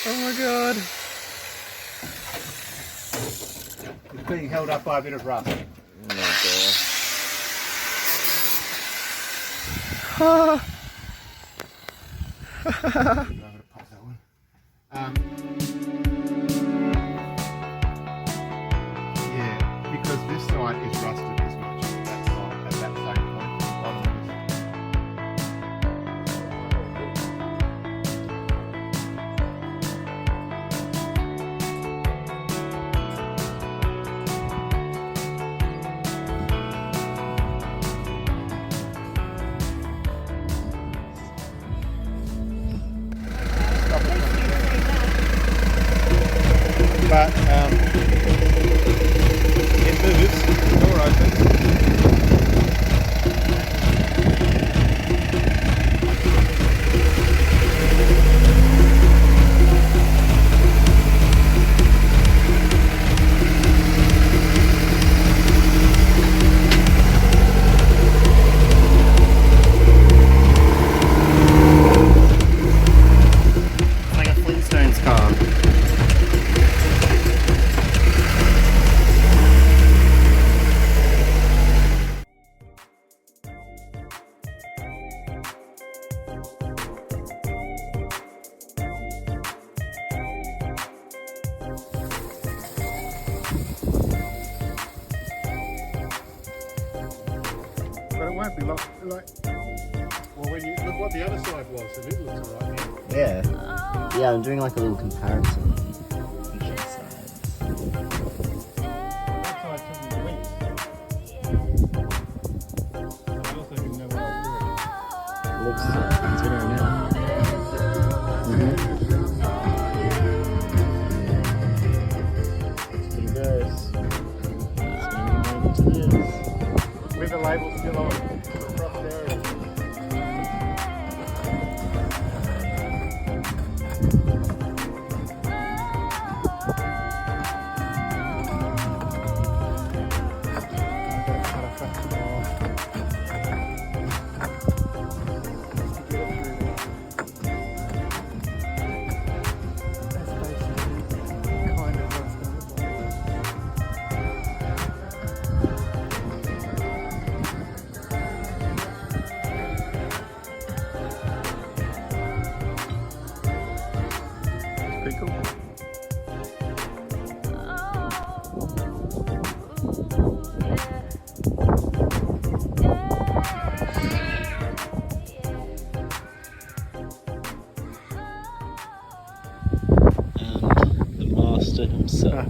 Oh my god. It's being held up by a bit of rust. Oh my god. I'm going to pop that one. Yeah, because this side is rusted as much as that side at that same point. The bottom is. But it moves, the door opens. It's like a Flintstones car. But it won't be like well, when you look what the other side was, and it looks alright now. Yeah. Yeah, I'm doing like a little comparison. Each sides. That side took me weeks. I also didn't know what I was Looks considering now. It's pretty gross. It's gonna be moving to this. doing. With the label still on across there. Pretty cool. And the master himself.